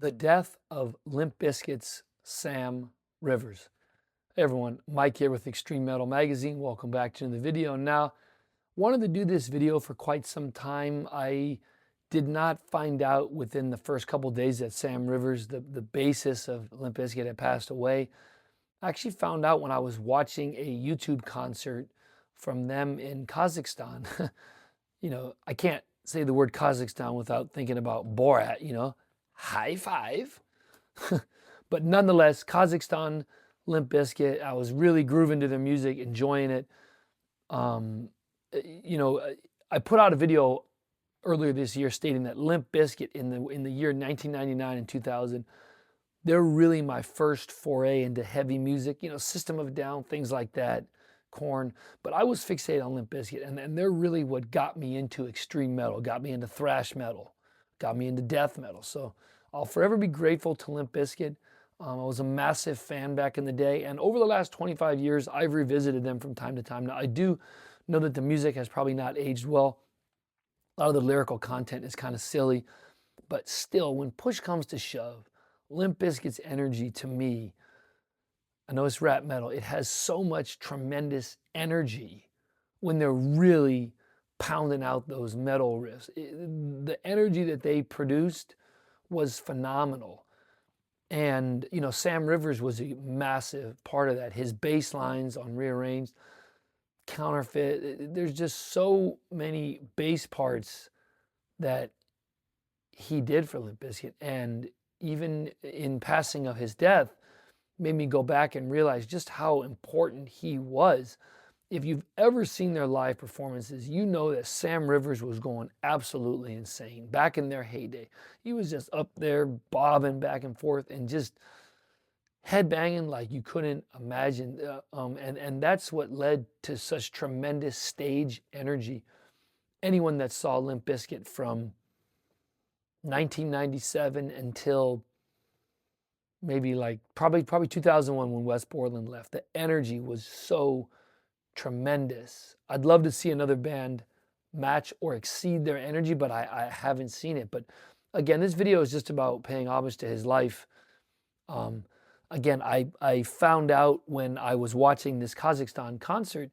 The death of Limp Bizkit's Sam Rivers. Hey everyone, Mike here with Extreme Metal Magazine. Welcome back to the video. Now, wanted to do this video for quite some time. I did not find out within the first couple days that Sam Rivers, the bassist of Limp Bizkit, had passed away. I actually found out when I was watching a YouTube concert from them in Kazakhstan. I can't say the word Kazakhstan without thinking about Borat, high five. But nonetheless, Kazakhstan, Limp Bizkit, I was really grooving to their music, enjoying it. Um, I put out a video earlier this year stating that Limp Bizkit in the year 1999 and 2000, they're really my first foray into heavy music, System of a Down, things like that, Korn. But I was fixated on Limp Bizkit, and they're really what got me into extreme metal, got me into thrash metal, got me into death metal. So I'll forever be grateful to Limp Bizkit. I was a massive fan back in the day, and over the last 25 years, I've revisited them from time to time. Now, I do know that the music has probably not aged well. A lot of the lyrical content is kind of silly, but still, when push comes to shove, Limp Bizkit's energy to me, I know it's rap metal, it has so much tremendous energy when they're really pounding out those metal riffs. The energy that they produced was phenomenal. And, Sam Rivers was a massive part of that. His bass lines on Rearranged, Counterfeit, there's just so many bass parts that he did for Limp Bizkit. And even in passing of his death, made me go back and realize just how important he was. If you've ever seen their live performances, you know that Sam Rivers was going absolutely insane back in their heyday. He was just up there bobbing back and forth and just headbanging like you couldn't imagine. And that's what led to such tremendous stage energy. Anyone that saw Limp Bizkit from 1997 until maybe like probably 2001 when Wes Borland left, the energy was so tremendous. I'd love to see another band match or exceed their energy, but I haven't seen it. But again, this video is just about paying homage to his life. Again, I found out when I was watching this Kazakhstan concert,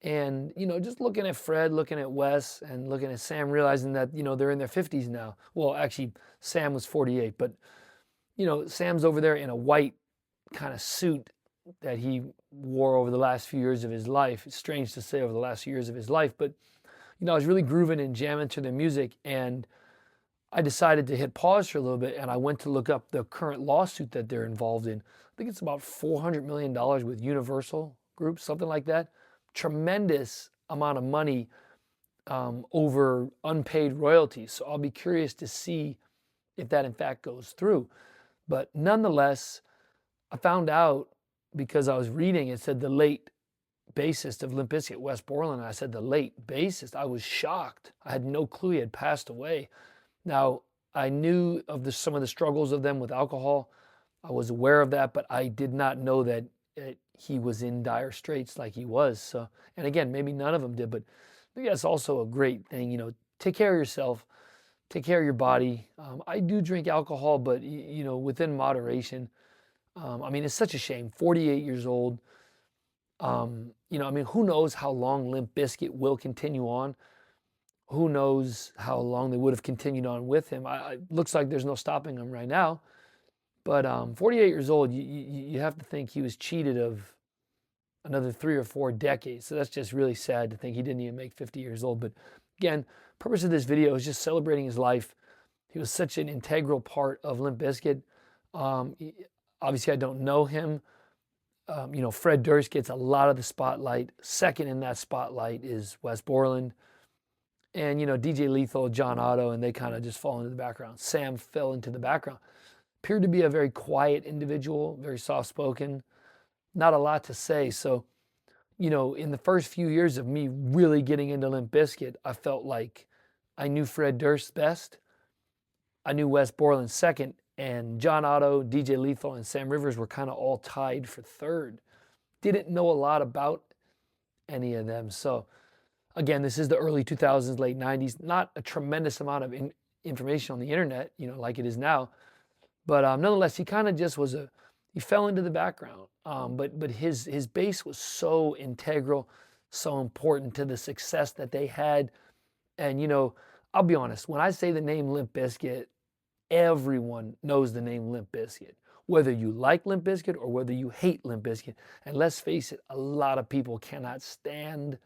and just looking at Fred, looking at Wes, and looking at Sam, realizing that they're in their 50s now. Well, actually, Sam was 48, but Sam's over there in a white kind of suit that he wore over the last few years of his life. It's strange to say over the last few years of his life, but I was really grooving and jamming to their music, and I decided to hit pause for a little bit, and I went to look up the current lawsuit that they're involved in. I think it's about $400 million with Universal Group, something like that. Tremendous amount of money over unpaid royalties. So I'll be curious to see if that in fact goes through. But nonetheless, I found out because I was reading, it said the late bassist of Limp Bizkit, Wes Borland. I said the late bassist. I was shocked. I had no clue he had passed away. Now, I knew of some of the struggles of them with alcohol. I was aware of that, but I did not know that he was in dire straits like he was. So, and again, maybe none of them did, but I think that's also a great thing. Take care of yourself, take care of your body. I do drink alcohol, but within moderation. It's such a shame. 48 years old. Who knows how long Limp Bizkit will continue on? Who knows how long they would have continued on with him? Looks like there's no stopping him right now. But 48 years old, you have to think he was cheated of another 3 or 4 decades. So that's just really sad to think he didn't even make 50 years old. But again, purpose of this video is just celebrating his life. He was such an integral part of Limp Bizkit. Obviously, I don't know him. Fred Durst gets a lot of the spotlight. Second in that spotlight is Wes Borland. And, DJ Lethal, John Otto, and they kind of just fall into the background. Sam fell into the background. Appeared to be a very quiet individual, very soft-spoken, not a lot to say. So, in the first few years of me really getting into Limp Bizkit, I felt like I knew Fred Durst best. I knew Wes Borland second, and John Otto, DJ Lethal, and Sam Rivers were kind of all tied for third. Didn't know a lot about any of them. So, again, this is the early 2000s, late 90s. Not a tremendous amount of information on the internet, like it is now. But nonetheless, he kind of just was he fell into the background. But his bass was so integral, so important to the success that they had. And, you know, I'll be honest, when I say the name Limp Bizkit, everyone knows the name Limp Bizkit. Whether you like Limp Bizkit or whether you hate Limp Bizkit. And let's face it, a lot of people cannot stand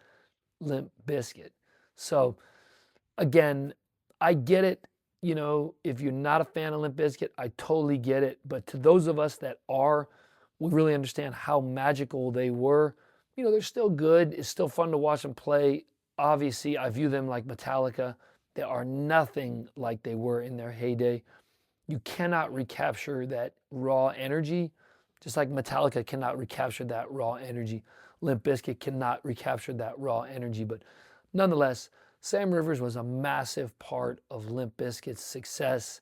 Limp Bizkit. So, again, I get it. You know, if you're not a fan of Limp Bizkit, I totally get it. But to those of us that are, we really understand how magical they were. You know, they're still good. It's still fun to watch them play. Obviously, I view them like Metallica. They are nothing like they were in their heyday. You cannot recapture that raw energy, just like Metallica cannot recapture that raw energy. Limp Bizkit cannot recapture that raw energy. But nonetheless, Sam Rivers was a massive part of Limp Bizkit's success.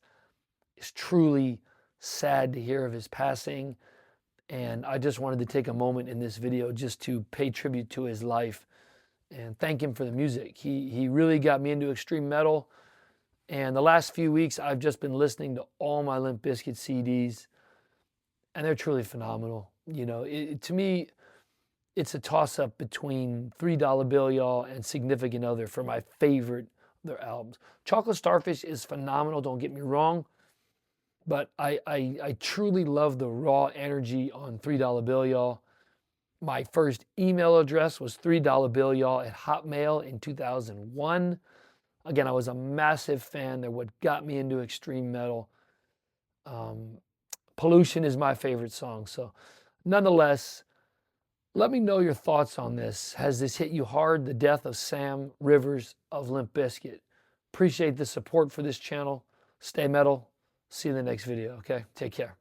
It's truly sad to hear of his passing. And I just wanted to take a moment in this video just to pay tribute to his life and thank him for the music. He really got me into extreme metal. And the last few weeks, I've just been listening to all my Limp Bizkit CDs, and they're truly phenomenal. You know, to me, it's a toss-up between $3 Bill Y'all and Significant Other for my favorite of their albums. Chocolate Starfish is phenomenal, don't get me wrong, but I truly love the raw energy on $3 Bill Y'all. My first email address was $3BillYall@Hotmail in 2001. Again, I was a massive fan. They're what got me into extreme metal. Pollution is my favorite song. So nonetheless, let me know your thoughts on this. Has this hit you hard, the death of Sam Rivers of Limp Bizkit? Appreciate the support for this channel. Stay metal. See you in the next video, okay? Take care.